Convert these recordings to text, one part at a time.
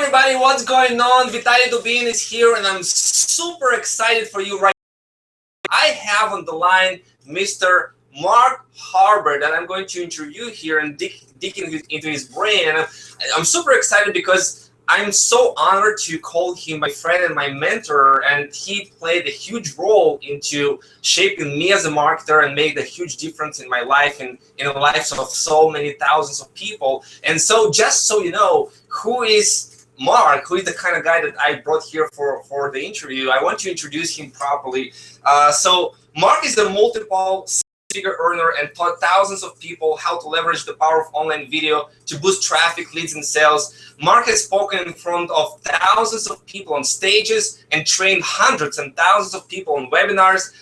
everybody, what's going on? Vitaliy Dubinin is here and I'm super excited for you right now. I have on the line Mr. Mark Harbert that I'm going to interview here and dig into his brain. And I'm super excited because I'm so honored to call him my friend and my mentor, and he played a huge role into shaping me as a marketer and made a huge difference in my life and in the lives of so many thousands of people. And so just so you know, who is Mark, who is the kind of guy that I brought here for the interview, I want to introduce him properly. So Mark is a multiple figure earner and taught thousands of people how to leverage the power of online video to boost traffic, leads, and sales. Mark has spoken in front of thousands of people on stages and trained hundreds and thousands of people on webinars.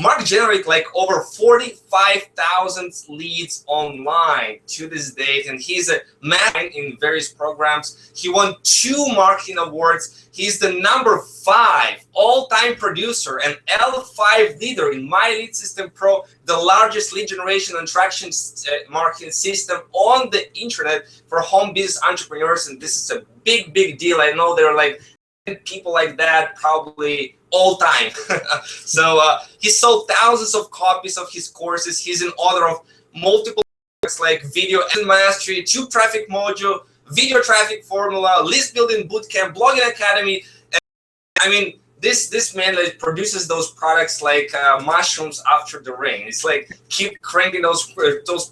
Mark generates like over 45,000 leads online to this date, and he's a man in various programs. He won 2 marketing awards. He's the #5 all-time producer and L5 leader in My Lead System Pro, the largest lead generation and traction marketing system on the internet for home business entrepreneurs. And this is a big, big deal. I know there are like people like that probably all time. So he sold thousands of copies of his courses. He's an author of multiple books like Video and Mastery, Tube Traffic Mojo, Video Traffic Formula, List Building Bootcamp, Blogging Academy. And, I mean, this man like, produces those products like mushrooms after the rain. It's like keep cranking those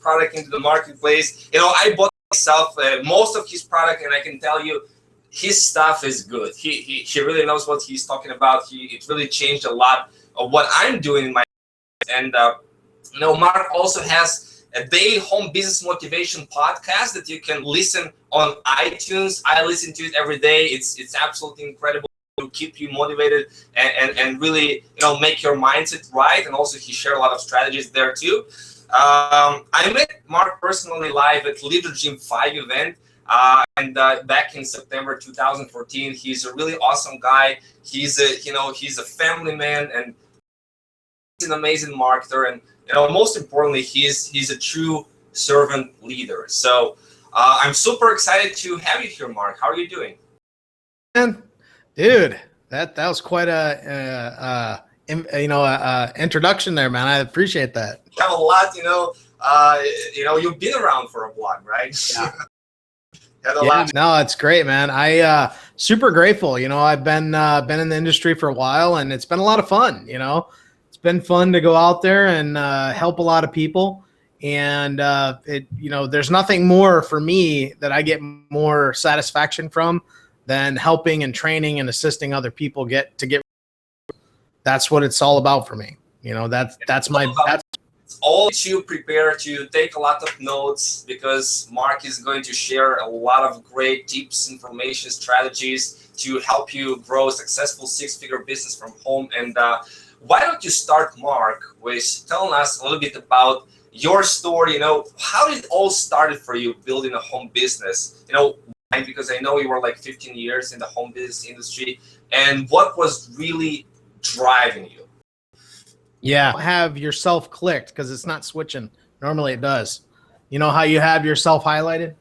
products into the marketplace. You know, I bought myself most of his product, and I can tell you, his stuff is good. He really knows what he's talking about. It really changed a lot of what I'm doing in my life. And you know, Mark also has a daily home business motivation podcast that you can listen on iTunes. I listen to it every day. It's absolutely incredible to keep you motivated and really, you know, make your mindset right. And also he shared a lot of strategies there too. I met Mark personally live at Leader Gym 5 event. And back in September 2014, he's a really awesome guy. He's a family man, and he's an amazing marketer. And you know, most importantly, he's a true servant leader. So I'm super excited to have you here, Mark. How are you doing? Man, dude, that was quite a introduction there, man. I appreciate that. You have a lot, you've been around for a while, right? Yeah. No, it's great, man. I super grateful. You know, I've been in the industry for a while, and it's been a lot of fun. You know, it's been fun to go out there and help a lot of people. And there's nothing more for me that I get more satisfaction from than helping and training and assisting other people get. That's what it's all about for me. You know, that's all to prepare to take a lot of notes, because Mark is going to share a lot of great tips, information, strategies to help you grow a successful 6-figure business from home. And why don't you start, Mark, with telling us a little bit about your story? You know, how did it all started for you building a home business? You know, because I know you were like 15 years in the home business industry, and what was really driving you? Yeah, have yourself clicked because it's not switching. Normally it does. You know how you have yourself highlighted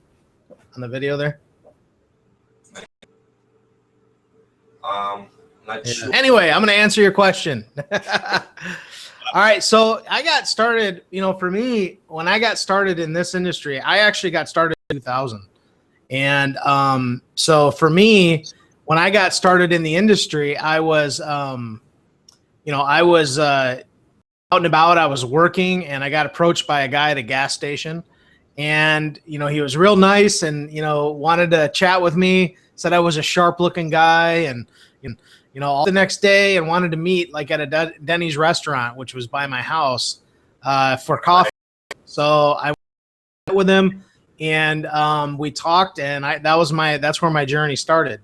on the video there? Not sure. Anyway, I'm going to answer your question. All right. So I got started, you know, for me, when I got started in this industry, I actually got started in 2000. And so for me, when I got started in the industry, I was, out and about. I was working, and I got approached by a guy at a gas station, and you know, he was real nice, and you know, wanted to chat with me. Said I was a sharp-looking guy, and you know, all the next day, and wanted to meet like at a Denny's restaurant, which was by my house, for coffee. So I went with him, and we talked, and that's where my journey started.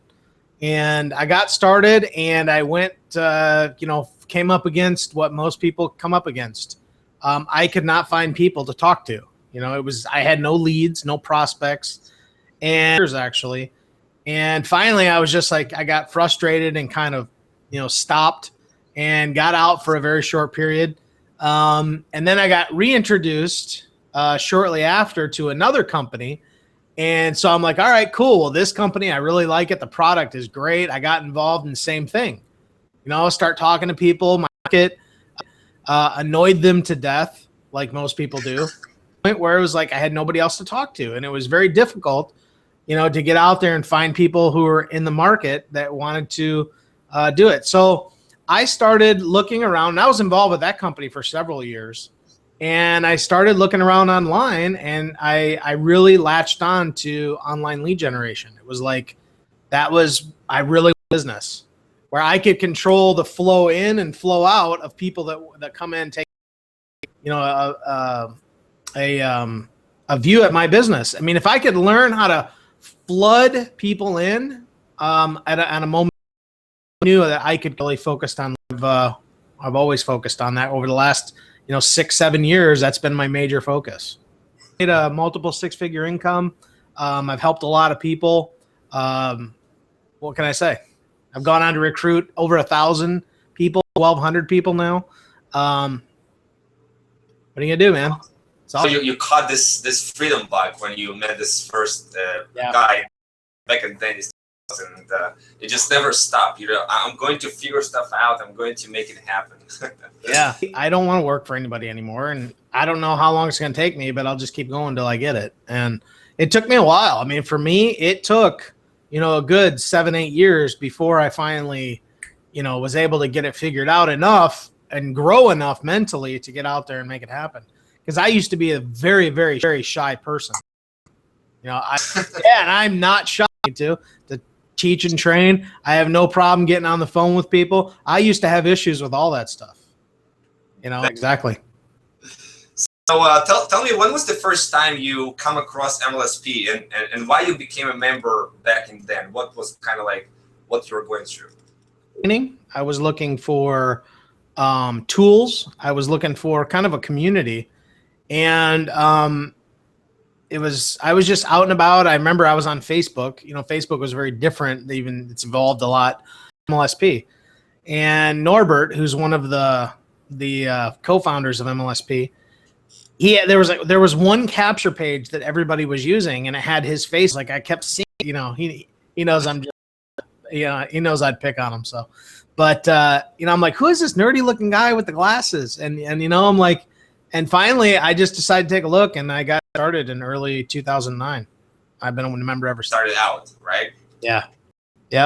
And I got started, and I went, came up against what most people come up against. I could not find people to talk to. You know, I had no leads, no prospects, and actually. And finally, I was just like, I got frustrated and kind of, stopped and got out for a very short period. And then I got reintroduced shortly after to another company And so I'm like, all right, cool. Well, this company, I really like it. The product is great. I got involved in the same thing. Start talking to people, market, annoyed them to death, like most people do. Point where it was like I had nobody else to talk to. And it was very difficult, to get out there and find people who were in the market that wanted to do it. So I started looking around, and I was involved with that company for several years. And I started looking around online, and I really latched on to online lead generation. It was like, I really business where I could control the flow in and flow out of people that come in and take, a view at my business. I mean, if I could learn how to flood people in at a moment, I knew that I could really focus on. I've always focused on that over the last 6-7 years. That's been my major focus. Made a multiple six-figure income. I've helped a lot of people. What can I say? I've gone on to recruit over 1,000 people, 1,200 people now. What are you gonna do, man? So you caught this freedom bug when you met this first guy back in then, and it just never stopped. I'm going to figure stuff out. I'm going to make it happen. Yeah, I don't want to work for anybody anymore, and I don't know how long it's going to take me, but I'll just keep going until I get it. And it took me a while. I mean, for me, it took a good 7-8 years before I finally was able to get it figured out enough and grow enough mentally to get out there and make it happen. Because I used to be a very, very, very shy person. And I'm not shy to teach and train. I have no problem getting on the phone with people. I used to have issues with all that stuff. Exactly. So tell me, when was the first time you come across MLSP and why you became a member back in then? What was kind of like what you were going through? I was looking for tools. I was looking for kind of a community. And I was just out and about. I remember I was on Facebook. Facebook was very different. It's evolved a lot. MLSP, and Norbert, who's one of the co-founders of MLSP, there was one capture page that everybody was using, and it had his face. Like I kept seeing, he knows I'm just, he knows I'd pick on him. So, but I'm like, who is this nerdy looking guy with the glasses? And I'm like. And finally, I just decided to take a look, and I got started in early 2009. I've been a member ever since. Started out, right? Yeah. Yeah.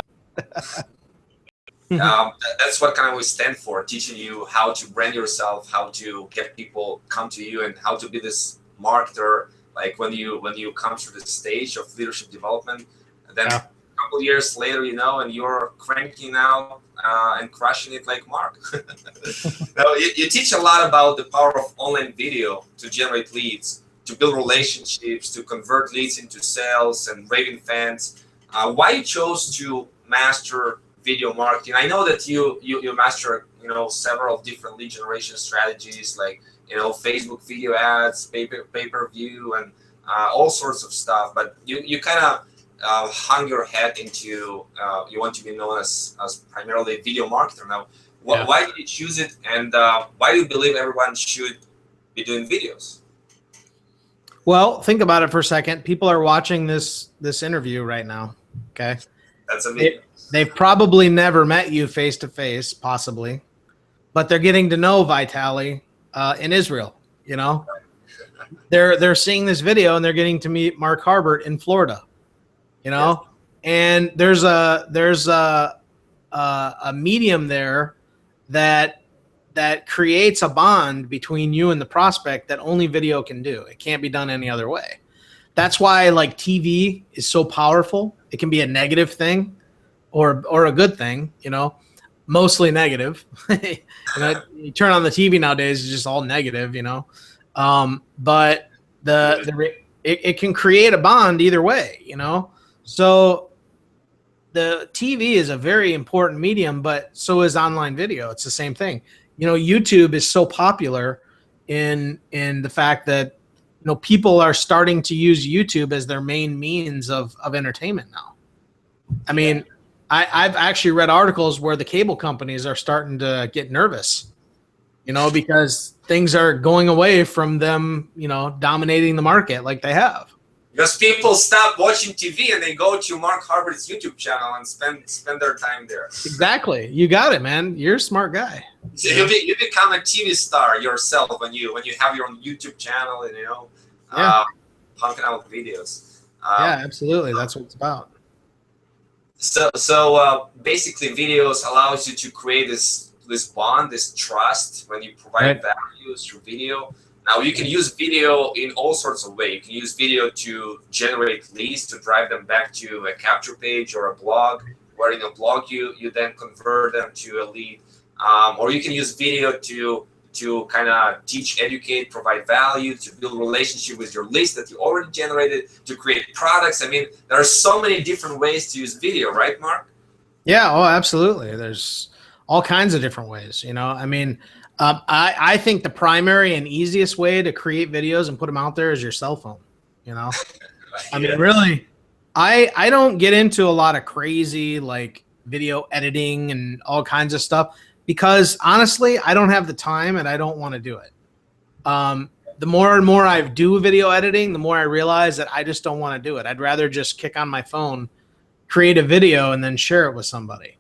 That's what kind of we stand for, teaching you how to brand yourself, how to get people come to you, and how to be this marketer. Like when you come through the stage of leadership development, and then a couple years later, and you're cranking out and crushing it like Mark. Now, you teach a lot about the power of online video to generate leads, to build relationships, to convert leads into sales and raving fans. Why you chose to master video marketing? I know that you master several different lead generation strategies, like Facebook video ads, pay-per-view, and all sorts of stuff. But you kind of hung your head into you want to be known as primarily a video marketer. Now, why did you choose it, and why do you believe everyone should be doing videos? Well, think about it for a second. People are watching this interview right now. Okay, that's a video. They've probably never met you face to face, possibly, but they're getting to know Vitaliy in Israel. They're seeing this video, and they're getting to meet Mark Harbert in Florida. And there's a medium there that creates a bond between you and the prospect that only video can do. It can't be done any other way. That's why like TV is so powerful. It can be a negative thing or a good thing, mostly negative. You turn on the TV nowadays, it's just all negative, but it can create a bond either way, So the TV is a very important medium, but so is online video. It's the same thing. YouTube is so popular in the fact that people are starting to use YouTube as their main means of entertainment now. I mean, I've actually read articles where the cable companies are starting to get nervous, because things are going away from them, dominating the market like they have. Because people stop watching TV and they go to Mark Harbert's YouTube channel and spend their time there. Exactly. You got it, man. You're a smart guy. So you become a TV star yourself when you have your own YouTube channel and pumping out videos. Yeah, absolutely. That's what it's about. So basically, videos allows you to create this bond, this trust when you provide values through video. Now you can use video in all sorts of ways. You can use video to generate leads, to drive them back to a capture page or a blog, where in a blog you then convert them to a lead. Or you can use video to kind of teach, educate, provide value, to build relationship with your list that you already generated, to create products. I mean, there are so many different ways to use video, right, Mark? Yeah, oh, absolutely. There's all kinds of different ways, I mean, I think the primary and easiest way to create videos and put them out there is your cell phone, I mean, really, I don't get into a lot of crazy like video editing and all kinds of stuff because honestly, I don't have the time and I don't want to do it. The more and more I do video editing, the more I realize that I just don't want to do it. I'd rather just kick on my phone, create a video, and then share it with somebody,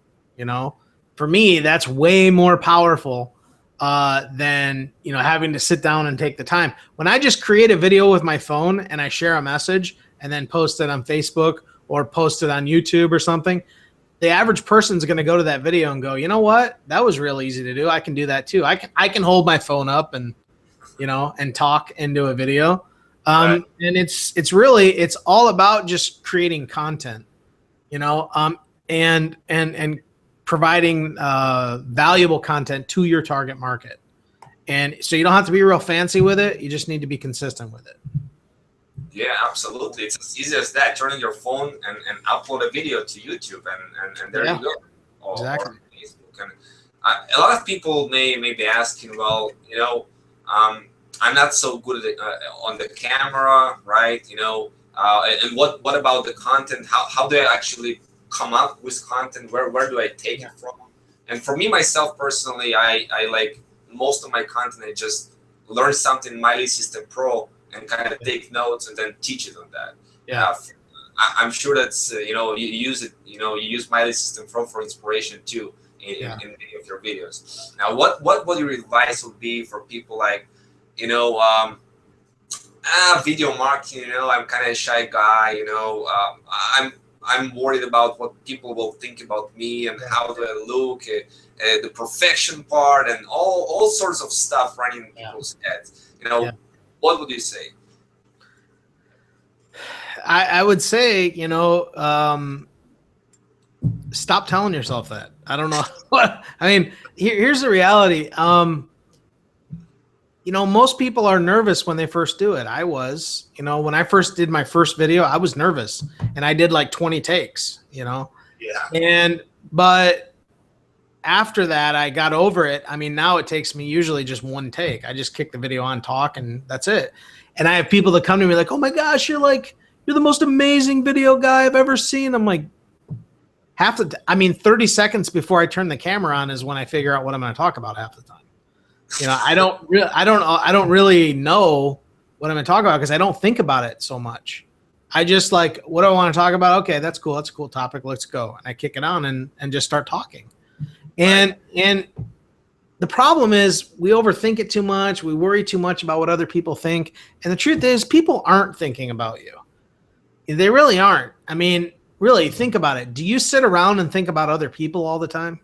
For me, that's way more powerful than having to sit down and take the time. When I just create a video with my phone and I share a message and then post it on Facebook or post it on YouTube or something, the average person's going to go to that video and go, you know what? That was real easy to do. I can do that too. I can hold my phone up and and talk into a video. And it's all about just creating content, and providing valuable content to your target market. And so you don't have to be real fancy with it. You just need to be consistent with it. Yeah, absolutely. It's as easy as that. Turn on your phone and upload a video to YouTube, and there you go. Exactly. Or Facebook. And a lot of people may be asking, well, I'm not so good at on the camera, right? And what about the content? How do I actually come up with content? Where do I take it from? And for me, myself personally, I like most of my content. I just learn something in MLSP System Pro and kind of take notes and then teach it on that. Yeah. I'm sure that's you use it. You use MLSP System Pro for inspiration too in many of your videos. Now, what your advice would be for people like video marketing? I'm kind of a shy guy. I'm worried about what people will think about me and how do I look, the perfection part, and all sorts of stuff running in people's heads. What would you say? I would say, stop telling yourself that. I don't know. I mean, here's the reality. Most people are nervous when they first do it. I was, when I first did my first video, I was nervous and I did like 20 takes, Yeah. But after that, I got over it. I mean, now it takes me usually just one take. I just kick the video on, talk, and that's it. And I have people that come to me like, oh my gosh, you're the most amazing video guy I've ever seen. I'm like, 30 seconds before I turn the camera on is when I figure out what I'm going to talk about half the time. I don't really know what I'm going to talk about because I don't think about it so much. I just like, what do I want to talk about? Okay, that's cool. That's a cool topic. Let's go. And I kick it on and just start talking. And the problem is we overthink it too much. We worry too much about what other people think. And the truth is people aren't thinking about you. They really aren't. I mean, really think about it. Do you sit around and think about other people all the time?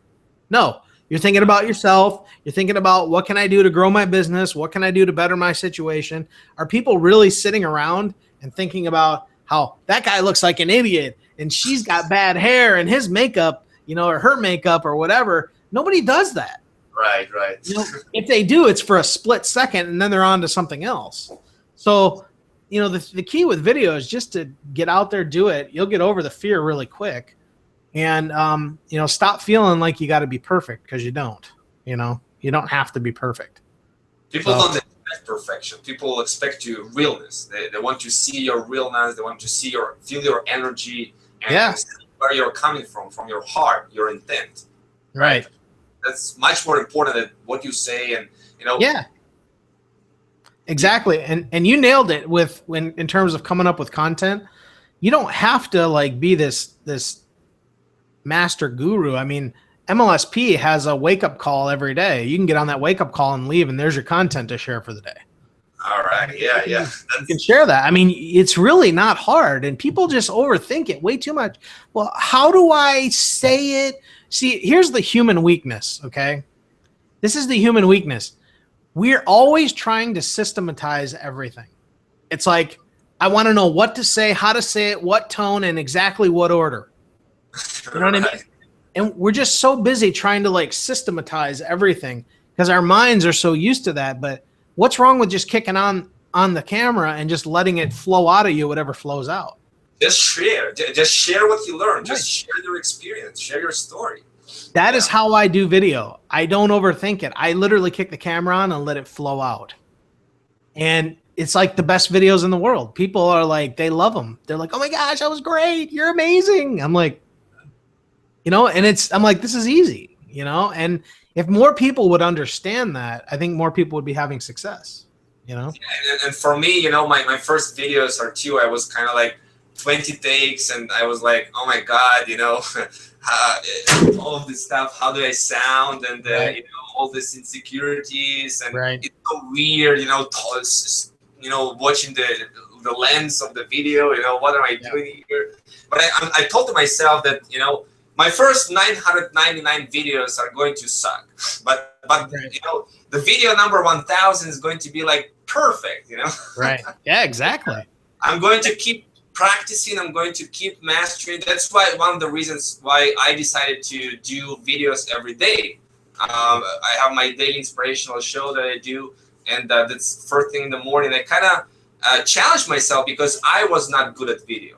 No. You're thinking about yourself. You're thinking about what can I do to grow my business? What can I do to better my situation? Are people really sitting around and thinking about how that guy looks like an idiot and she's got bad hair and his makeup, or her makeup or whatever? Nobody does that. Right. If they do, it's for a split second and then they're on to something else. So, the key with video is just to get out there, do it. You'll get over the fear really quick. And, stop feeling like you got to be perfect because you don't. You don't have to be perfect. People don't expect perfection. People expect you realness. They want to see your realness. They want to feel your energy and see where you're coming from your heart, your intent. Right. That's much more important than what you say and. Yeah. exactly. And you nailed it with in terms of coming up with content. You don't have to like be this master guru. I mean, MLSP has a wake up call every day. You can get on that wake up call and leave, and there's your content to share for the day. All right. Yeah. Yeah. You can share that. I mean, it's really not hard, and people just overthink it way too much. Well, how do I say it? See, here's the human weakness, okay? This is the human weakness. We're always trying to systematize everything. It's like, I want to know what to say, how to say it, what tone, and exactly what order. You know what I mean? And we're just so busy trying to like systematize everything because our minds are so used to that. But what's wrong with just kicking on the camera and just letting it flow out of you, whatever flows out? Just share. Just share what you learned. Just share your experience. Share your story. That is how I do video. I don't overthink it. I literally kick the camera on and let it flow out. And it's like the best videos in the world. People are like, they love them. They're like, oh my gosh, that was great. You're amazing. I'm like, you know, and I'm like, this is easy, you know? And if more people would understand that, I think more people would be having success, you know? And for me, you know, my first videos or two, I was kind of like 20 takes and I was like, oh my God, you know, all of this stuff, how do I sound? And, you know, all these insecurities and it's so weird, you know, watching the lens of the video, you know, what am I doing here? But I told to myself that, you know, my first 999 videos are going to suck, but you know, the video number 1000 is going to be like perfect, you know? Right. Yeah, exactly. I'm going to keep practicing. I'm going to keep mastering. That's why one of the reasons why I decided to do videos every day. I have my daily inspirational show that I do, and that's first thing in the morning. I kind of challenged myself because I was not good at video.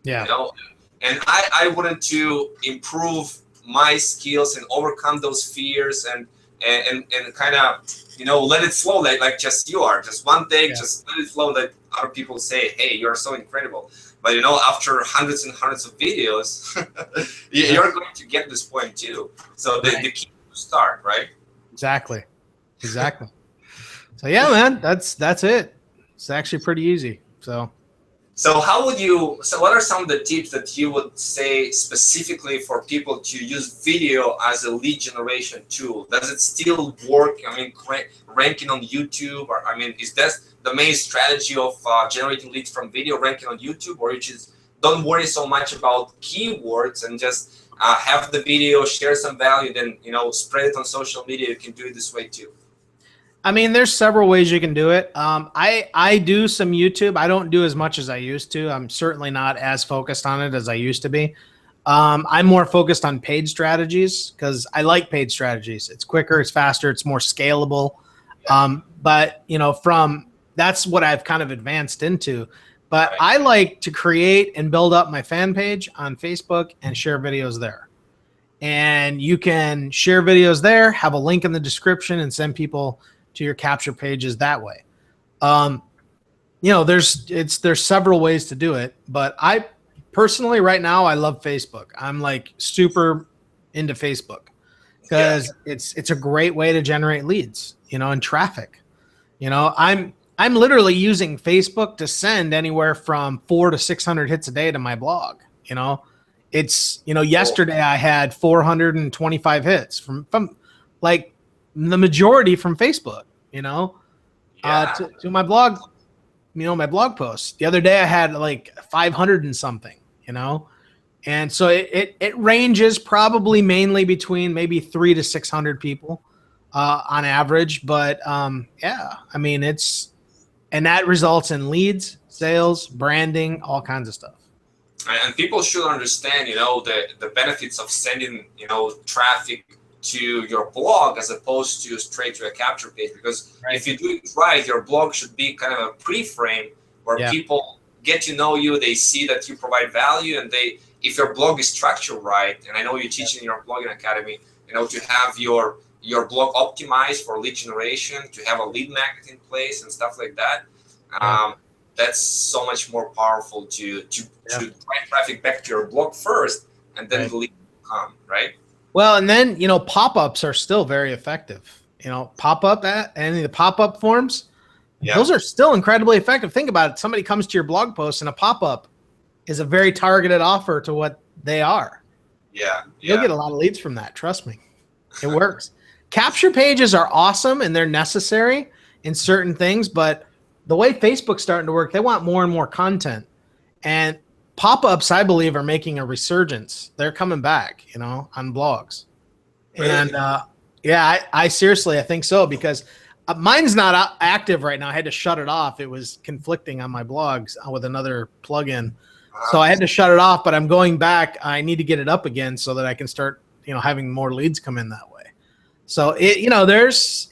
Yeah. You know? And I wanted to improve my skills and overcome those fears and kind of, you know, let it flow like just you are. Just one take, just let it flow. Let other people say, hey, you're so incredible. But, you know, after hundreds and hundreds of videos, you're going to get this point too. So the key to start, right? Exactly. Exactly. So, yeah, man, that's it. It's actually pretty easy. So what are some of the tips that you would say specifically for people to use video as a lead generation tool? Does it still work? I mean, ranking on YouTube, or I mean, is that the main strategy of generating leads from video, ranking on YouTube, or you just don't worry so much about keywords and just have the video, share some value, then, you know, spread it on social media? You can do it this way too. I mean, there's several ways you can do it. I do some YouTube. I don't do as much as I used to. I'm certainly not as focused on it as I used to be. I'm more focused on paid strategies because I like paid strategies. It's quicker, it's faster, it's more scalable. But, you know, that's what I've kind of advanced into. But I like to create and build up my fan page on Facebook and share videos there. And you can share videos there, have a link in the description, and send people to your capture pages that way. You know, there's several ways to do it, but I personally right now I love Facebook. I'm like super into Facebook because it's a great way to generate leads, you know, and traffic. You know, I'm literally using Facebook to send anywhere from 400 to 600 hits a day to my blog. You know, it's, you know, yesterday I had 425 hits from like the majority from Facebook, you know, to my blog, you know, my blog posts. The other day I had like 500 and something, you know, and so it ranges probably mainly between maybe 300 to 600 people on average. But yeah, I mean, and that results in leads, sales, branding, all kinds of stuff. And people should understand, you know, the benefits of sending, you know, traffic to your blog as opposed to straight to a capture page. Because if you do it right, your blog should be kind of a pre-frame where people get to know you, they see that you provide value, and if your blog is structured right, and I know you teach in your blogging academy, you know, to have your blog optimized for lead generation, to have a lead magnet in place and stuff like that. That's so much more powerful to drive traffic back to your blog first, and then the lead will come, right? Well, and then, you know, pop-ups are still very effective. You know, any of the pop-up forms, those are still incredibly effective. Think about it. Somebody comes to your blog post and a pop-up is a very targeted offer to what they are. You'll get a lot of leads from that. Trust me. It works. Capture pages are awesome and they're necessary in certain things, but the way Facebook's starting to work, they want more and more content. And pop-ups, I believe, are making a resurgence. They're coming back, on blogs. Really? And I seriously, I think so, because mine's not active right now. I had to shut it off. It was conflicting on my blogs with another plugin. So I had to shut it off, but I'm going back. I need to get it up again so that I can start, having more leads come in that way. So there's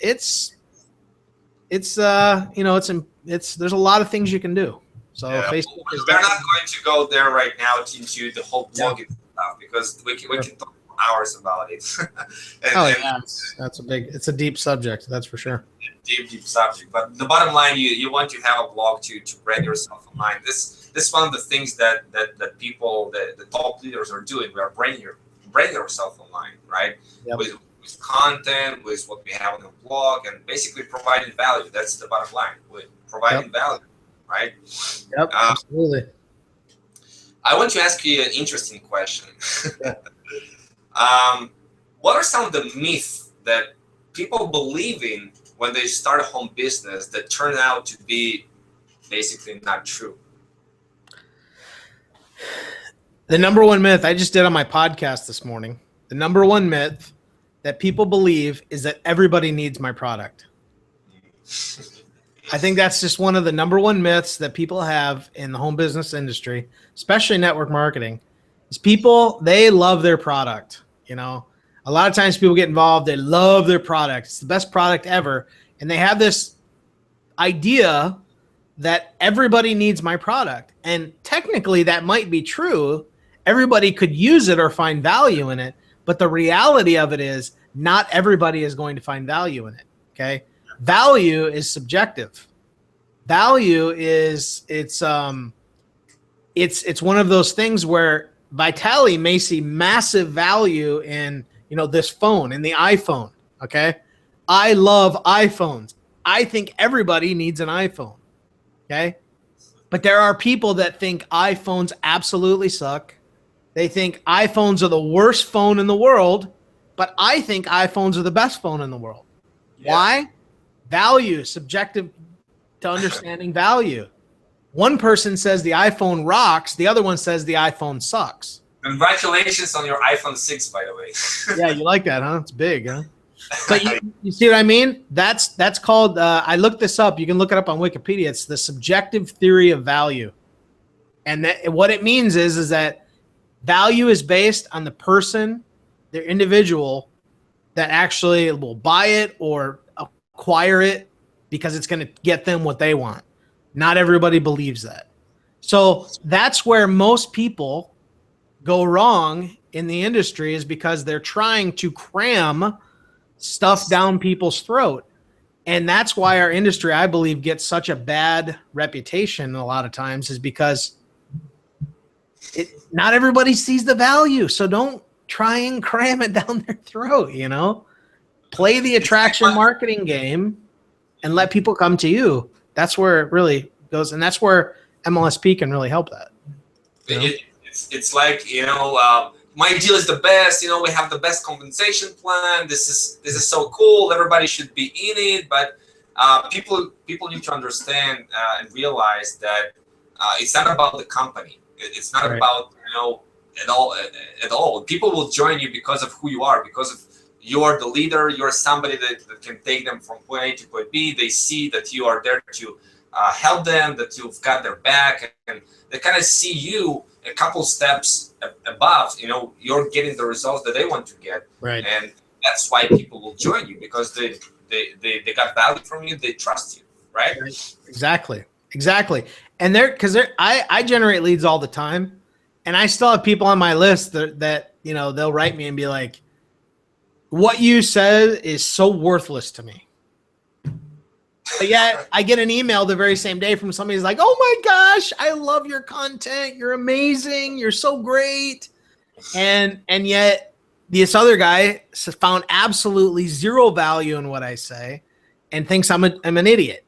a lot of things you can do. So Facebook we're not going to go there right now into the whole blogging stuff because we can talk for hours about it. It's a deep subject, that's for sure. Deep subject. But the bottom line, you want to have a blog to brand yourself online. This is one of the things that people, the top leaders are doing. We are branding yourself online, right? Yep. With content, with what we have on the blog, and basically providing value. That's the bottom line. With providing value, right? Yep, absolutely. I want to ask you an interesting question. What are some of the myths that people believe in when they start a home business that turn out to be basically not true? The number one myth I just did on my podcast this morning, the number one myth that people believe is that everybody needs my product. I think that's just one of the number one myths that people have in the home business industry, especially network marketing, is people, they love their product. A lot of times people get involved, they love their product. It's the best product ever. And they have this idea that everybody needs my product. And technically that might be true. Everybody could use it or find value in it. But the reality of it is not everybody is going to find value in it. Okay. Value is subjective. Value is it's one of those things where Vitaliy may see massive value in, this phone, in the iPhone. Okay. I love iPhones. I think everybody needs an iPhone. Okay. But there are people that think iPhones absolutely suck. They think iPhones are the worst phone in the world, but I think iPhones are the best phone in the world. Yeah. Why? Value, subjective to understanding value. One person says the iPhone rocks. The other one says the iPhone sucks. Congratulations on your iPhone 6, by the way. Yeah, you like that, huh? It's big, huh? But you see what I mean? That's called, I looked this up. You can look it up on Wikipedia. It's the subjective theory of value. And what it means is that value is based on the person, their individual, that actually will buy it or acquire it because it's going to get them what they want. Not everybody believes that. So that's where most people go wrong in the industry, is because they're trying to cram stuff down people's throat. And that's why our industry, I believe, gets such a bad reputation a lot of times, is because not everybody sees the value. So don't try and cram it down their throat, Play the attraction marketing game and let people come to you. That's where it really goes. And that's where MLSP can really help that. It's like, my deal is the best. We have the best compensation plan. This is so cool. Everybody should be in it. But people need to understand and realize that it's not about the company. It's not about at all. People will join you because of who you are, because of you're the leader. You're somebody that can take them from point A to point B. They see that you are there to help them, that you've got their back, and they kind of see you a couple steps above. You're getting the results that they want to get, right? And that's why people will join you, because they got value from you. They trust you, right? Exactly. And I generate leads all the time, and I still have people on my list that they'll write me and be like, "What you said is so worthless to me." But yet I get an email the very same day from somebody who's like, "Oh my gosh, I love your content. You're amazing. You're so great." And yet this other guy found absolutely zero value in what I say and thinks I'm an idiot.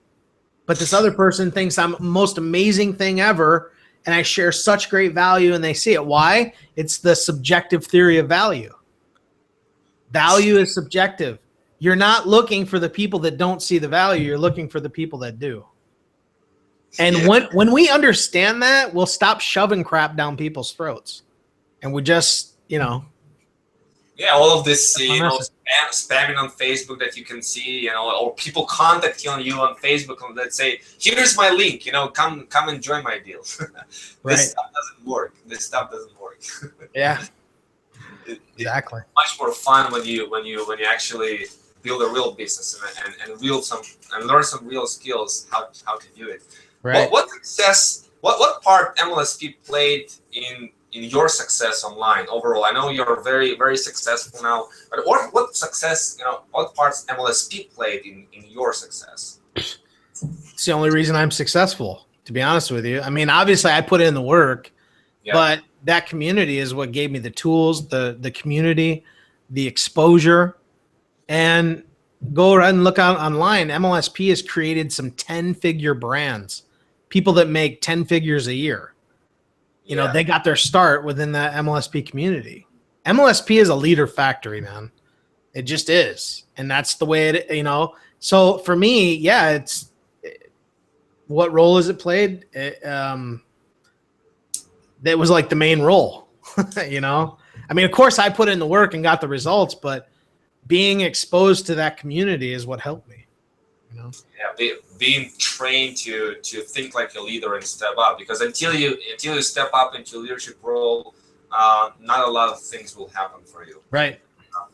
but this other person thinks I'm the most amazing thing ever, and I share such great value, and they see it. Why? It's the subjective theory of value. Value is subjective. You're not looking for the people that don't see the value. You're looking for the people that do. And when we understand that, we'll stop shoving crap down people's throats. And we just, Yeah, all of this, spamming on Facebook that you can see, or people contacting you on Facebook and let's say, here's my link, come and join my deal. This stuff doesn't work. Yeah, exactly. It's much more fun when you actually build a real business and learn some real skills how to do it. Right. What part MLSP played in your success online overall? I know you're very, very successful now, but what success, what parts MLSP played in your success? It's the only reason I'm successful, to be honest with you. I mean, obviously I put in the work, but that community is what gave me the tools, the community, the exposure. And go ahead and look out online. MLSP has created some 10-figure brands, people that make 10 figures a year. They got their start within the MLSP community. MLSP is a leader factory, man. It just is. And that's the way it, So for me, it's what role has it played? That was like the main role, I mean, of course I put in the work and got the results, but being exposed to that community is what helped me. Yeah, being trained to think like a leader and step up, because until you step up into a leadership role, not a lot of things will happen for you. Right.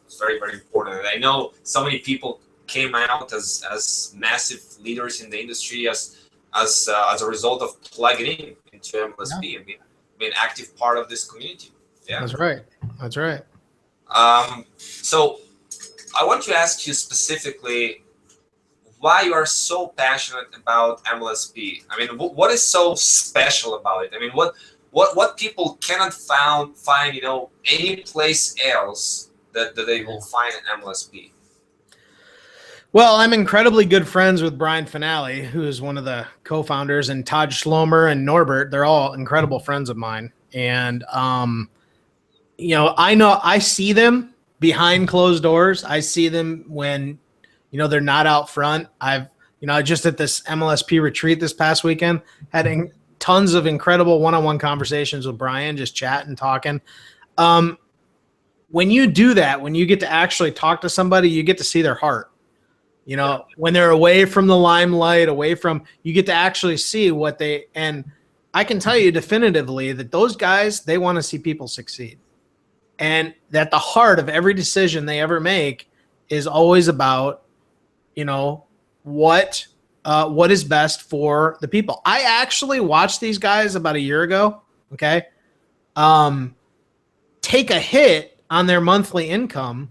It's very, very important. And I know so many people came out as massive leaders in the industry as a result of plugging into MLSP and being active part of this community. Yeah, that's right. So I want to ask you specifically why you are so passionate about MLSP. I mean, what is so special about it? I mean, what people cannot find any place else that they will find at MLSP? Well, I'm incredibly good friends with Brian Finale, who is one of the co-founders, and Todd Schlomer and Norbert. They're all incredible friends of mine. And, I see them behind closed doors. I see them when, they're not out front. Just at this MLSP retreat this past weekend, had tons of incredible one-on-one conversations with Brian, just chatting, talking. When you do that, when you get to actually talk to somebody, you get to see their heart. When they're away from the limelight, you get to actually see and I can tell you definitively that those guys, they want to see people succeed. And that the heart of every decision they ever make is always about, what is best for the people. I actually watched these guys about a year ago, okay, take a hit on their monthly income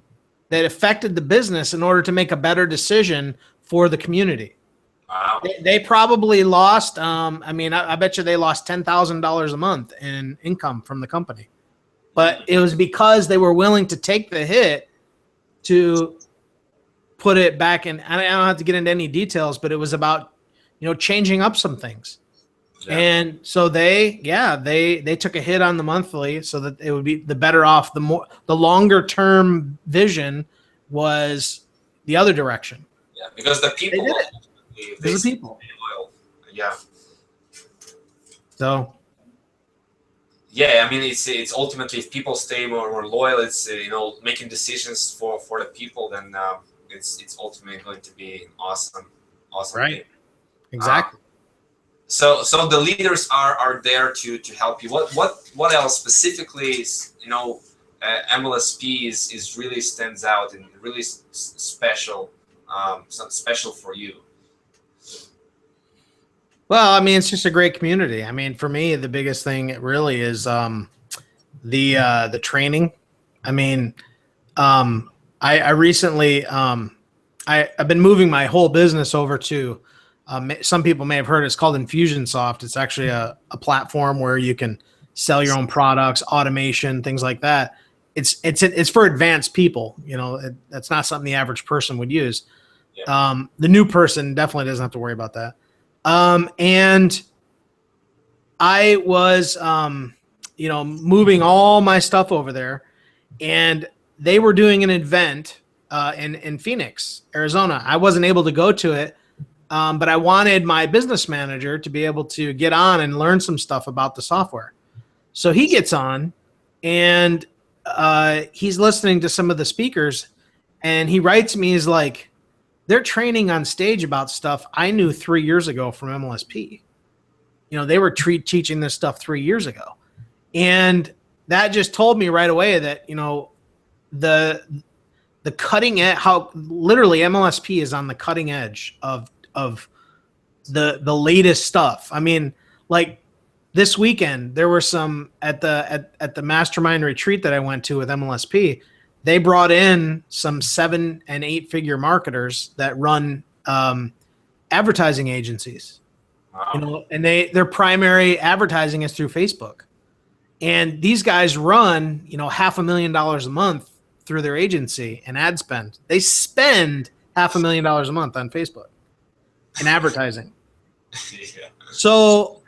that affected the business in order to make a better decision for the community. Wow. They probably lost, I bet you they lost $10,000 a month in income from the company. But it was because they were willing to take the hit to put it back in. I don't have to get into any details, but it was about, changing up some things. Yeah. And so they took a hit on the monthly so that it would be the better off. The longer term vision was the other direction. Yeah, because the people, they people. Yeah. So. Yeah, I mean, it's ultimately, if people stay more loyal, it's making decisions for the people, then it's ultimately going to be an awesome right thing. Exactly. So the leaders are there to help you. What else specifically is MLSP is really stands out and really special, special for you? Well, I mean, it's just a great community. I mean, for me, the biggest thing really is the training. I mean, I recently I've been moving my whole business over to some people may have heard it's called Infusionsoft. It's actually a platform where you can sell your own products, automation, things like that. It's for advanced people. That's not something the average person would use. Yeah. The new person definitely doesn't have to worry about that. And I was, moving all my stuff over there, and they were doing an event in Phoenix, Arizona. I wasn't able to go to it, but I wanted my business manager to be able to get on and learn some stuff about the software. So he gets on, and he's listening to some of the speakers, and he writes me, he's like, they're training on stage about stuff I knew 3 years ago from MLSP. They were teaching this stuff 3 years ago. And that just told me right away that, the cutting edge, how literally MLSP is on the cutting edge of the latest stuff. I mean, like this weekend, there were some at the mastermind retreat that I went to with MLSP. They brought in some 7 and 8 figure marketers that run advertising agencies. Wow. And their primary advertising is through Facebook. And these guys run, $500,000 a month through their agency and ad spend. They spend $500,000 a month on Facebook in advertising. Yeah. So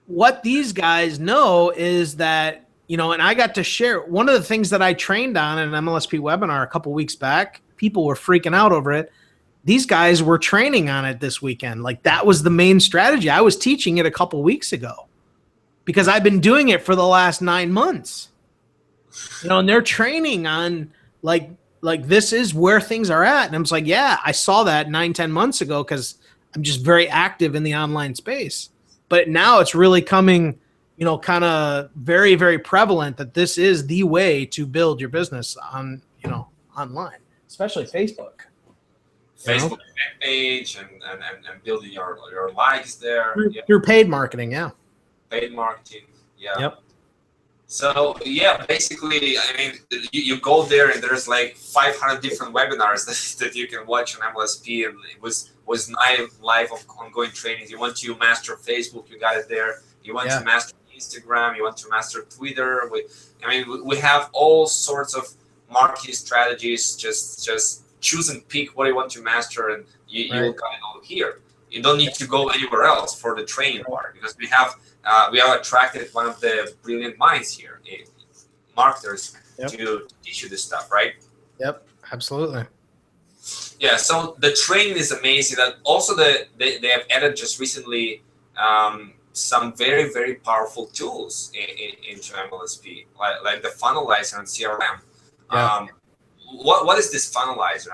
what these guys know is that, and I got to share one of the things that I trained on in an MLSP webinar a couple weeks back. People were freaking out over it. These guys were training on it this weekend. Like that was the main strategy. I was teaching it a couple weeks ago because I've been doing it for the last 9 months. And they're training on like this is where things are at. And I'm just like, yeah, I saw that 9-10 months ago because I'm just very active in the online space. But now it's really coming, kind of very, very prevalent that this is the way to build your business on, online, especially Facebook. Facebook page and building your likes there. Through paid marketing, yeah. Paid marketing, yeah. Yep. So yeah, basically, I mean, you go there and there's like 500 different webinars that you can watch on MLSP, and it was live of ongoing trainings. You want to master Facebook, you got it there. You want to master Instagram, you want to master Twitter. We have all sorts of marketing strategies. Just choose and pick what you want to master, and you'll got it all here. You don't need to go anywhere else for the training part, because we have attracted one of the brilliant minds here, marketers, to teach you this stuff, right? Yep, absolutely. Yeah, so the training is amazing. And also, they have added just recently some very, very powerful tools into MLSP, like the funnelizer and CRM. Yeah. What is this funnelizer,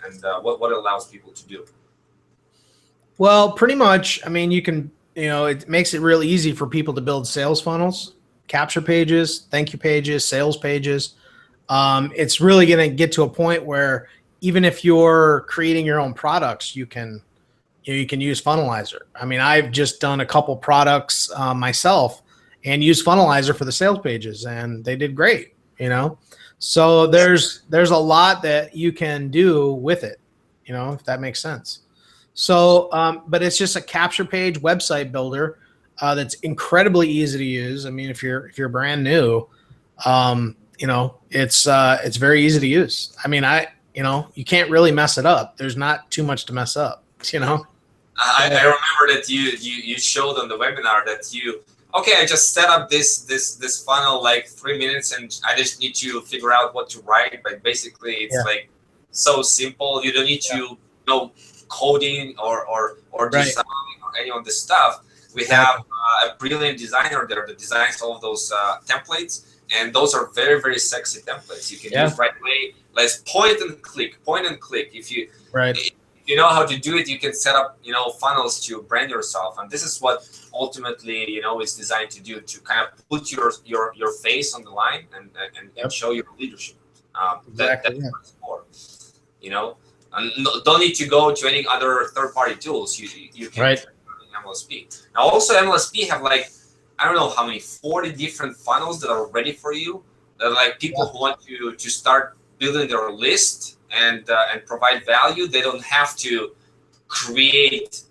and what it allows people to do? Well, pretty much, I mean, you can, it makes it really easy for people to build sales funnels, capture pages, thank you pages, sales pages. It's really going to get to a point where even if you're creating your own products, you can use Funnelizer. I mean, I've just done a couple products myself and used Funnelizer for the sales pages, and they did great, So there's a lot that you can do with it, if that makes sense. So, but it's just a capture page website builder that's incredibly easy to use. I mean, if you're brand new, it's very easy to use. I mean, you can't really mess it up. There's not too much to mess up, I remember that you showed on the webinar that I just set up this funnel like 3 minutes, and I just need to figure out what to write. But basically, it's like so simple. You don't need to know coding or design or any of this stuff. We have a brilliant designer there that designs all of those templates, and those are very, very sexy templates you can use right away. Let's point and click. If you know how to do it, you can set up funnels to brand yourself, and this is what ultimately is designed to do, to kind of put your face on the line and show your leadership. Exactly. That's for, and don't need to go to any other third-party tools. You can in MLSP. Now also MLSP have like, I don't know how many, 40 different funnels that are ready for you. That are like people who want to start building their list and provide value. They don't have to create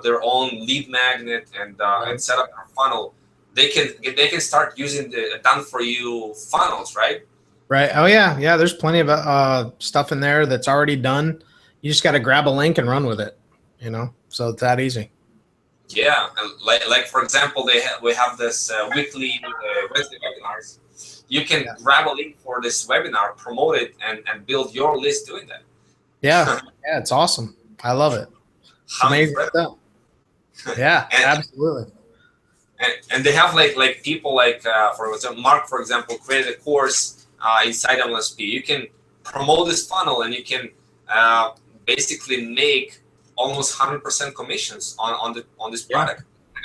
their own lead magnet and set up a funnel. They can start using the done for you funnels, right? Right. Oh yeah. There's plenty of stuff in there that's already done. You just got to grab a link and run with it. So it's that easy. Yeah, and like for example, we have this weekly Wednesday webinars. You can Yeah. grab a link for this webinar, promote it, and build your list doing that. Yeah, yeah, it's awesome. I love it. It's How amazing incredible! stuff. Yeah, and, absolutely. and they have like people like for example, Mark, for example, created a course inside MLSP. You can promote this funnel, and you can basically make almost 100% commissions on this product.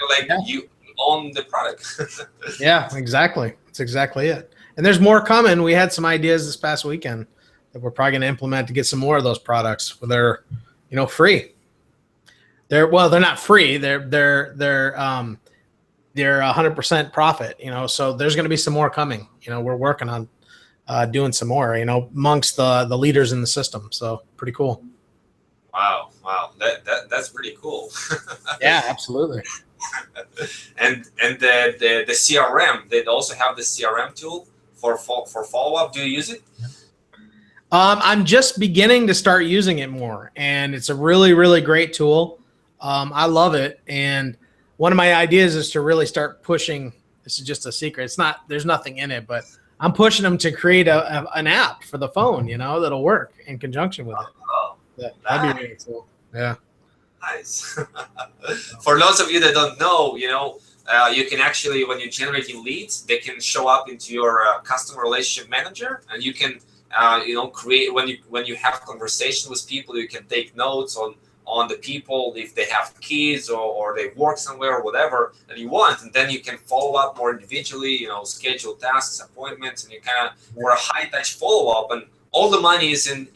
Like you own the product. Yeah, exactly. That's exactly it. And there's more coming. We had some ideas this past weekend that we're probably going to implement to get some more of those products. They're, free. They're not free. They're 100% profit. So there's going to be some more coming. We're working on doing some more. Amongst the leaders in the system. So pretty cool. Wow, that's pretty cool. Yeah, absolutely. and the CRM, they also have the CRM tool for follow up. Do you use it? I'm just beginning to start using it more, and it's a really, really great tool. I love it, and one of my ideas is to really start pushing. This is just a secret. There's nothing in it, but I'm pushing them to create an app for the phone, that'll work in conjunction with it. Oh, that'd be really cool. Yeah. Nice. For those of you that don't know, you can actually, when you're generating leads, they can show up into your customer relationship manager, and you can, create when you have conversation with people, you can take notes on the people if they have kids or they work somewhere or whatever that you want, and then you can follow up more individually. Schedule tasks, appointments, and you kind of for a high touch follow up, and all the money is in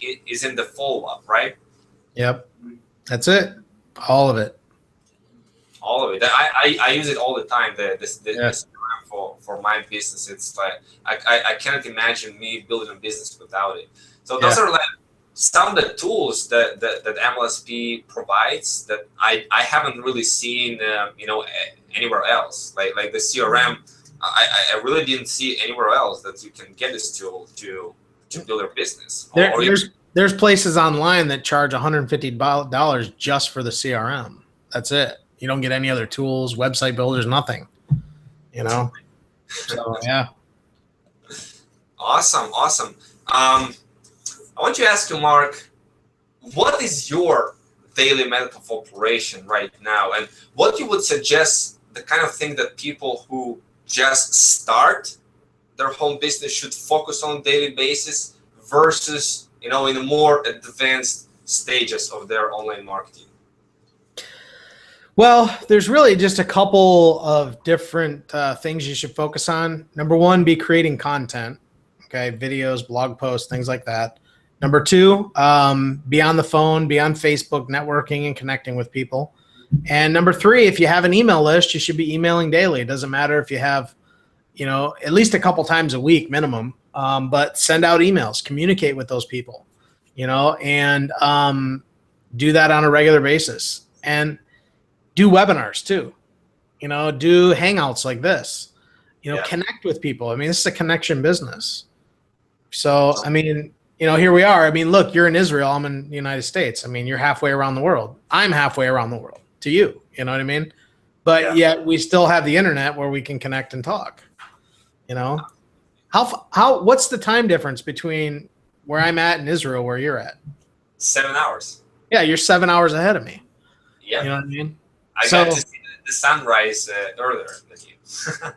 the follow up, right? Yep, that's it. All of it. All of it. I use it all the time. This for my business. It's like I cannot imagine me building a business without it. So those are like some of the tools that MLSP provides that I haven't really seen anywhere else. Like the CRM, I really didn't see anywhere else that you can get this tool to build your business. There's places online that charge $150 just for the CRM. That's it. You don't get any other tools, website builders, nothing. So yeah. Awesome. I want to ask you, Mark, what is your daily method of operation right now, and what you would suggest the kind of thing that people who just start their home business should focus on daily basis versus in the more advanced stages of their online marketing? Well, there's really just a couple of different things you should focus on. Number one, be creating content. Okay, videos, blog posts, things like that. Number two, be on the phone, be on Facebook, networking and connecting with people. And number three, if you have an email list, you should be emailing daily. It doesn't matter if you have, at least a couple times a week minimum, but send out emails, communicate with those people, and do that on a regular basis. And do webinars too, do hangouts like this, connect with people. I mean, this is a connection business. So, I mean, here we are. I mean, look, you're in Israel. I'm in the United States. I mean, you're halfway around the world. I'm halfway around the world to you. You know what I mean? But yet we still have the internet where we can connect and talk. What's the time difference between where I'm at in Israel, where you're at? 7 hours. Yeah, you're 7 hours ahead of me. Yeah. You know what I mean? I got to see the sunrise earlier than you.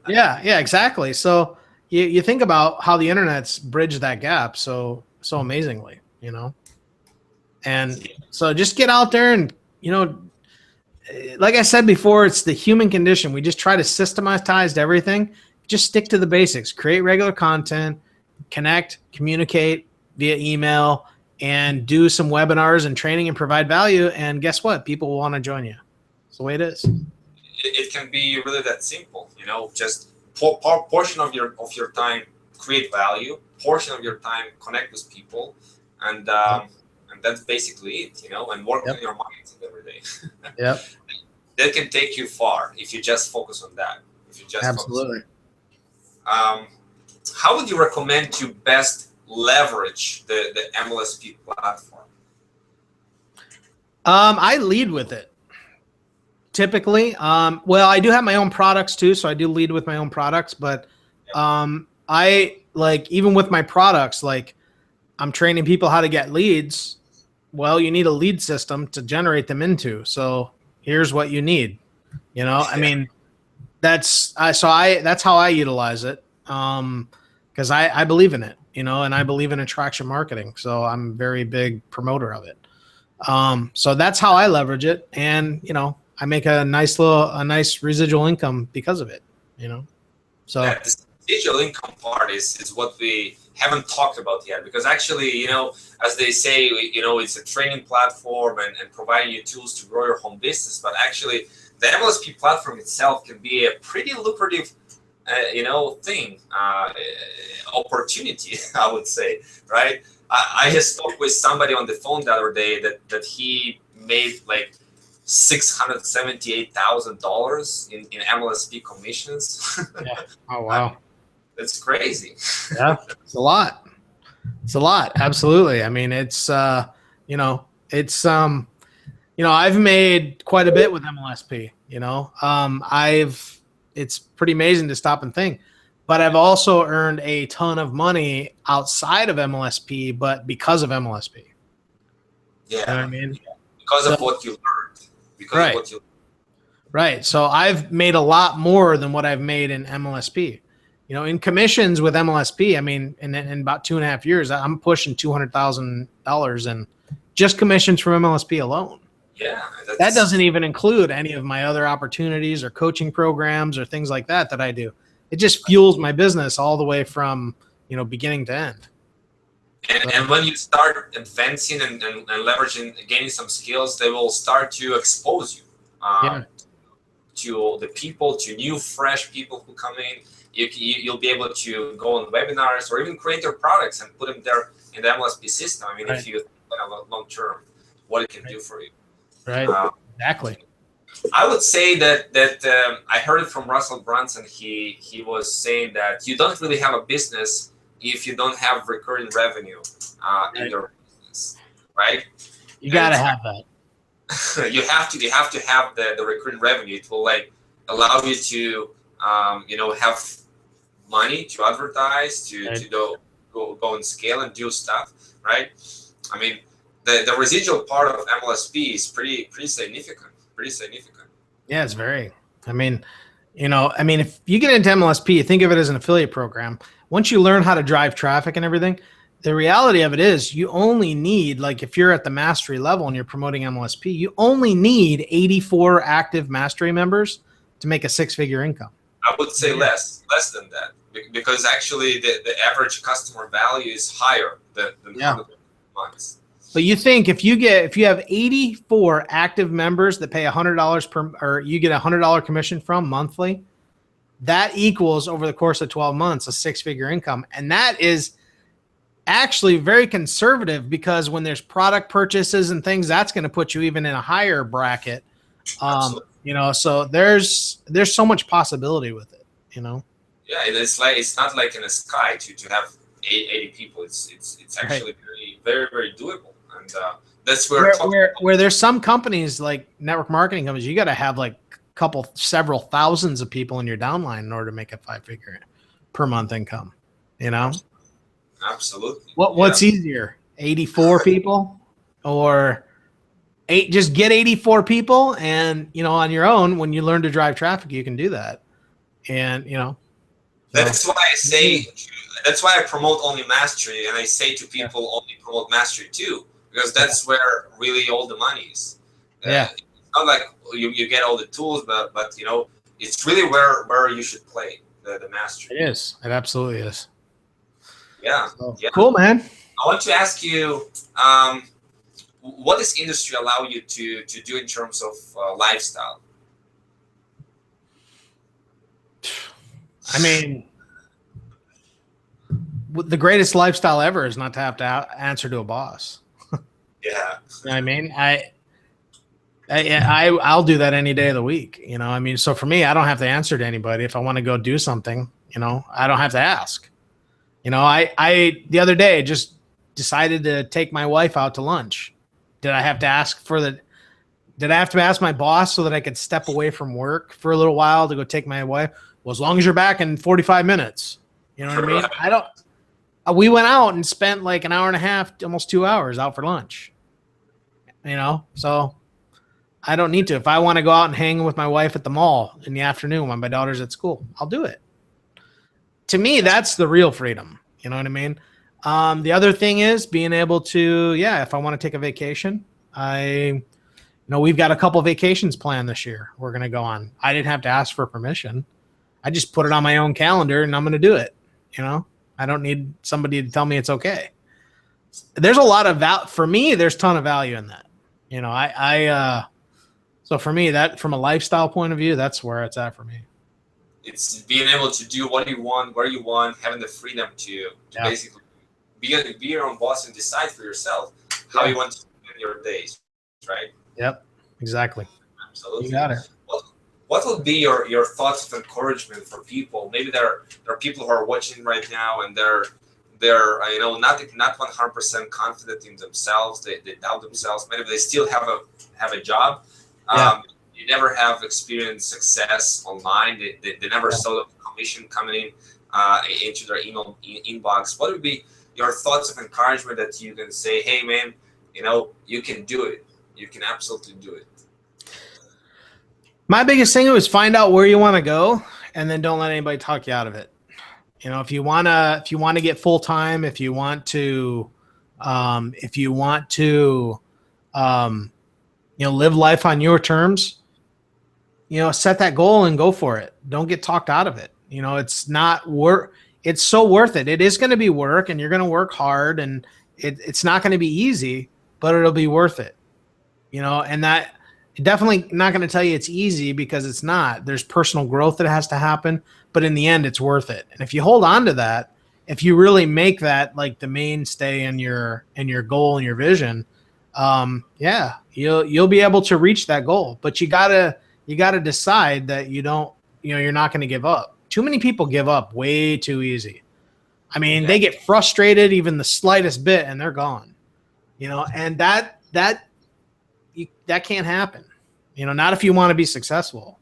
Yeah, exactly. So you think about how the internet's bridged that gap so amazingly, and so just get out there and, like I said before, it's the human condition. We just try to systematize everything. Just stick to the basics, create regular content, connect, communicate via email, and do some webinars and training and provide value. And guess what? People will want to join you. It's the way it is. It can be really that simple, just portion of your time, create value, portion of your time, connect with people, and that's basically it, and work on your mindset every day. Yep. That can take you far if you just focus on that. Absolutely. How would you recommend to best leverage the MLSP platform? I lead with it. typically. Well, I do have my own products too, so I do lead with my own products. But I like even with my products, like I'm training people how to get leads. Well, you need a lead system to generate them into. So here's what you need. You know, I mean, that's how I utilize it. Because I believe in it, you know, and I believe in attraction marketing. So I'm a very big promoter of it. So that's how I leverage it. And, you know, I make a nice residual income because of it, you know. So that this residual income part is what we haven't talked about yet, because actually, you know, as they say, you know, it's a training platform and providing you tools to grow your home business. But actually, the MLSP platform itself can be a pretty lucrative, you know, opportunity, I would say, right? I just spoke with somebody on the phone the other day that he made like $678,000 in MLSP commissions. yeah. Oh wow. That's crazy. Yeah, it's a lot. It's a lot. Absolutely. I mean, it's you know, it's you know, I've made quite a bit with MLSP, you know. It's pretty amazing to stop and think. But I've also earned a ton of money outside of MLSP, but because of MLSP. Yeah. You know what I mean? Because of what you learned. Because of what you Right. So I've made a lot more than what I've made in MLSP. You know, in commissions with MLSP, I mean, in about 2.5 years, I'm pushing $200,000 in just commissions from MLSP alone. Yeah. That doesn't even include any of my other opportunities or coaching programs or things like that I do. It just fuels my business all the way from, you know, beginning to end. And when you start advancing and leveraging, gaining some skills, they will start to expose you to the people, to new, fresh people who come in. You'll be able to go on webinars or even create your products and put them there in the MLSP system. I mean, if you think about long term, what it can do for you. Right. Exactly. I would say that I heard it from Russell Brunson. He was saying that you don't really have a business if you don't have recurring revenue in your business, right? You gotta have that. you have to have the recurring revenue. It will like allow you to you know, have money to advertise, to go and scale and do stuff, right? I mean, the residual part of MLSP is pretty significant. Yeah, it's very. I mean, you know, if you get into MLSP, you think of it as an affiliate program. Once you learn how to drive traffic and everything, the reality of it is you only need, like if you're at the mastery level and you're promoting MLSP, you only need 84 active mastery members to make a 6-figure income. I would say less than that, because actually the average customer value is higher than 100 months. But you think if you have 84 active members that pay $100 or you get $100 commission from monthly, that equals over the course of 12 months a 6-figure income. And that is actually very conservative, because when there's product purchases and things, that's going to put you even in a higher bracket. You know, so there's so much possibility with it, you know? Yeah, it's not like in the sky to have 80 people. It's actually very doable. And that's where there's some companies like network marketing companies, you got to have like several thousands of people in your downline in order to make a 5-figure per month income, you know? Absolutely. What's easier, 84 people or just get 84 people? And, you know, on your own, when you learn to drive traffic, you can do that. And, you know, that's why I say, that's why I promote only mastery. And I say to people, only promote mastery too, because that's where really all the money is. It's not like you get all the tools, but you know, it's really where you should play the mastery. It is. It absolutely is. Yeah. Cool, man. I want to ask you, what does industry allow you to do in terms of lifestyle? I mean, the greatest lifestyle ever is not to have to answer to a boss. Yeah. You know what I mean? I'll do that any day of the week. You know, I mean, so for me, I don't have to answer to anybody. If I want to go do something, you know, I don't have to ask. You know, I the other day just decided to take my wife out to lunch. Did I have to ask for Did I have to ask my boss so that I could step away from work for a little while to go take my wife? Well, as long as you're back in 45 minutes. You know what I mean? I don't. We went out and spent like an hour and a half, almost 2 hours out for lunch. You know, so I don't need to. If I want to go out and hang with my wife at the mall in the afternoon when my daughter's at school, I'll do it. To me, that's the real freedom. You know what I mean? The other thing is being able to, if I want to take a vacation, we've got a couple vacations planned this year we're going to go on. I didn't have to ask for permission. I just put it on my own calendar and I'm going to do it. You know, I don't need somebody to tell me it's okay. There's a lot of value for me. There's a ton of value in that. You know, so for me, that from a lifestyle point of view, that's where it's at for me. It's being able to do what you want, where you want, having the freedom to basically be your own boss and decide for yourself how you want to spend your days, right? Yep, exactly. Absolutely. You got it. What would be your thoughts of encouragement for people? Maybe there are people who are watching right now and they're not 100% confident in themselves. They doubt themselves. Maybe they still have a job. You never have experienced success online. They never saw the commission coming into their email inbox. What would be your thoughts of encouragement that you can say, hey man, you can do it. You can absolutely do it. My biggest thing was find out where you want to go and then don't let anybody talk you out of it. You know, if you want to get full time, if you want to live life on your terms, set that goal and go for it. Don't get talked out of it. You know, it's not work. It's so worth it. It is going to be work and you're going to work hard and it's not going to be easy, but it'll be worth it. You know, and that definitely not going to tell you it's easy because it's not. There's personal growth that has to happen, but in the end, it's worth it. And if you hold on to that, if you really make that like the mainstay in your goal and your vision, you'll be able to reach that goal. But you gotta decide that you're not going to give up. Too many people give up way too easy. I mean, they get frustrated even the slightest bit and they're gone. And that can't happen. Not if you want to be successful.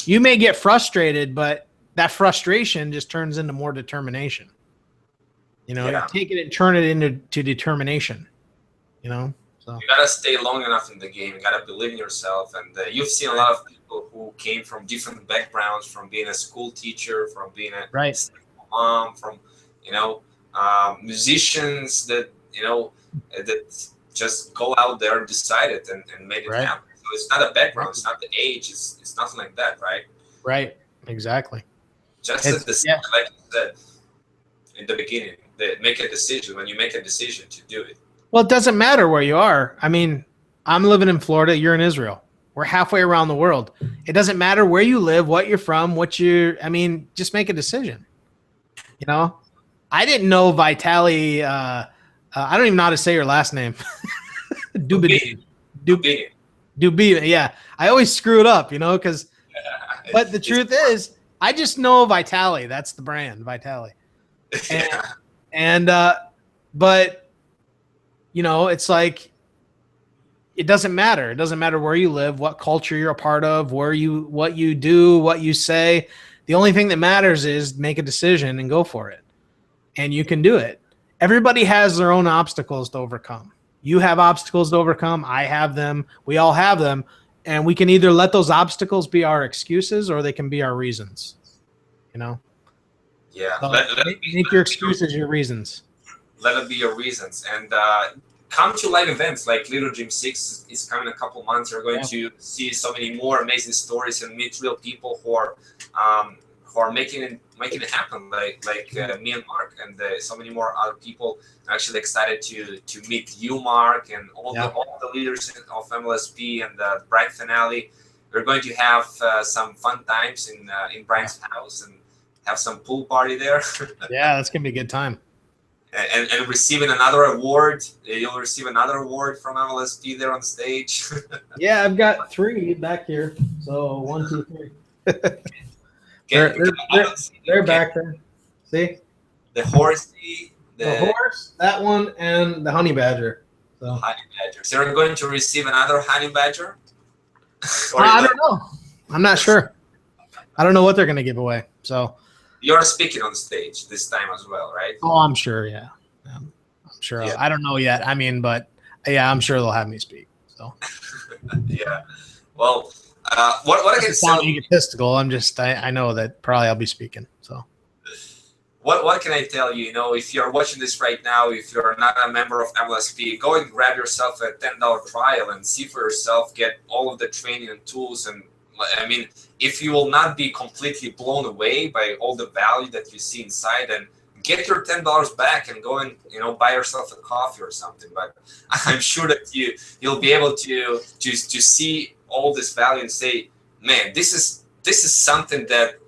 You may get frustrated, but that frustration just turns into more determination. You take it and turn it into determination. So you gotta stay long enough in the game. You gotta believe in yourself, and you've seen a lot of people who came from different backgrounds, from being a school teacher, from being a mom, from musicians that that just go out there and decide it and made it happen. So it's not a background, it's not the age, it's nothing like that, right? Right, exactly. Just as like you said in the beginning, make a decision. When you make a decision to do it. Well, it doesn't matter where you are. I mean, I'm living in Florida, you're in Israel. We're halfway around the world. It doesn't matter where you live, what you're from, just make a decision. I didn't know Vitaliy, I don't even know how to say your last name. Dubinin. Dubinin. Yeah. I always screw it up, but the truth is I just know Vitaliy. That's the brand, Vitaliy. But it's like, it doesn't matter. It doesn't matter where you live, what culture you're a part of, what you do, what you say. The only thing that matters is make a decision and go for it. And you can do it. Everybody has their own obstacles to overcome. You have obstacles to overcome. I have them. We all have them. And we can either let those obstacles be our excuses or they can be our reasons. Yeah. So make your excuses your reasons. Let it be your reasons. And come to live events like Little Dream 6 is coming in a couple months. You're going to see so many more amazing stories and meet real people who are making it happen, like me and Mark, and so many more other people. I'm actually excited to meet you, Mark, and all the leaders of MLSP and the Bright finale. We're going to have some fun times in Brian's house and have some pool party there. Yeah, that's gonna be a good time. And receiving another award. You'll receive another award from MLSP there on stage. Yeah, I've got 3 back here. So 1, 2, 3. They're back there. See? The horsey. The horse, that one, and the honey badger. So. Honey badger. So you're going to receive another honey badger? Or I don't know. I'm not sure. I don't know what they're going to give away. So you're speaking on stage this time as well, right? oh, I'm sure. Yeah. I'm sure. Yeah. I don't know yet. I mean, but yeah, I'm sure they'll have me speak. So Yeah. Well, what I can sound say. egotistical. I know that probably I'll be speaking. So What can I tell you? You know, if you're watching this right now, if you're not a member of MLSP, go and grab yourself a $10 trial and see for yourself, get all of the training and tools. And I mean, if you will not be completely blown away by all the value that you see inside, then get your $10 back and go and, you know, buy yourself a coffee or something. But I'm sure that you'll be able to see all this value and say, man, this is something that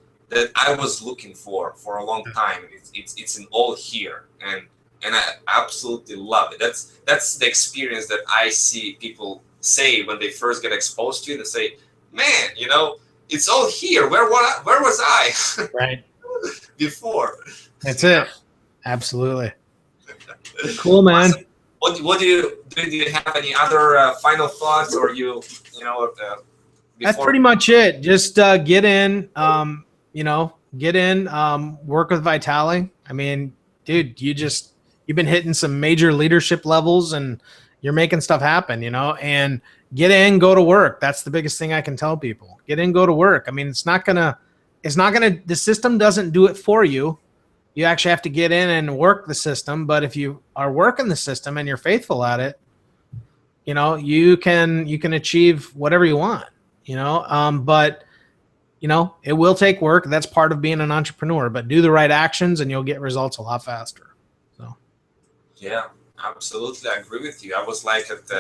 I was looking for a long time. It's in all here, and I absolutely love it. That's the experience that I see people say when they first get exposed to it. They say, "Man, you know, it's all here. Where was I right before?" That's it. Absolutely. Cool, man. Awesome. What do you have any other final thoughts, or you know? That's pretty much it. Just get in. Get in, work with Vitaliy. I mean, dude, you've been hitting some major leadership levels and you're making stuff happen, and get in, go to work. That's the biggest thing I can tell people. Get in, go to work. I mean, the system doesn't do it for you. You actually have to get in and work the system. But if you are working the system and you're faithful at it, you can achieve whatever you want, but it will take work. That's part of being an entrepreneur, but do the right actions and you'll get results a lot faster. So, yeah, absolutely. I agree with you. I was like at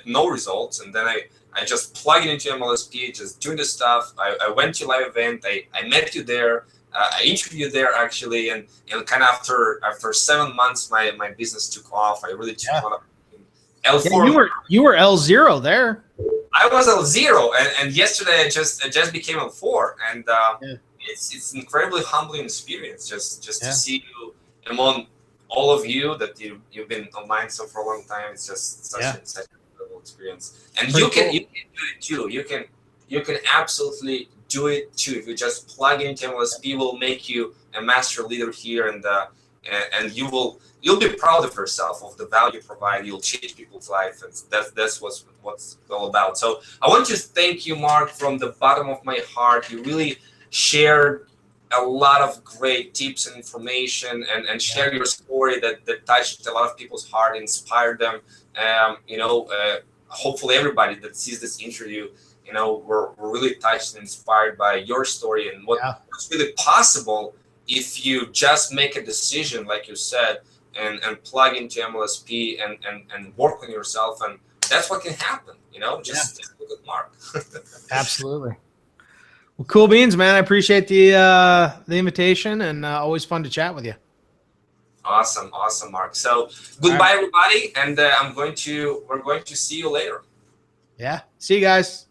no results. And then I just plug it into MLSP, just doing the stuff. I went to live event. I met you there. I interviewed you there actually. And kind of after 7 months, my business took off. I really took on L4. Yeah, you were L0 there. I was L0, and yesterday I just became L4, and it's incredibly humbling experience just to see you among all of you that you've been online for a long time. It's just such an incredible experience, and you can do it too. You can absolutely do it too if you just plug into MLSP. Will make you a master leader here, and you'll be proud of yourself, of the value you provide. You'll change people's life, and that's what's all about. So I want to thank you, Mark, from the bottom of my heart. You really shared a lot of great tips and information, and share your story that touched a lot of people's heart, inspired them. Hopefully everybody that sees this interview, we're really touched and inspired by your story and what's really possible if you just make a decision, like you said, and plug into MLSP and work on yourself, and that's what can happen. Just look at Mark. Absolutely. Well, cool beans, man. I appreciate the invitation, and always fun to chat with you. Awesome, Mark. So goodbye, everybody, and we're going to see you later. Yeah. See you guys.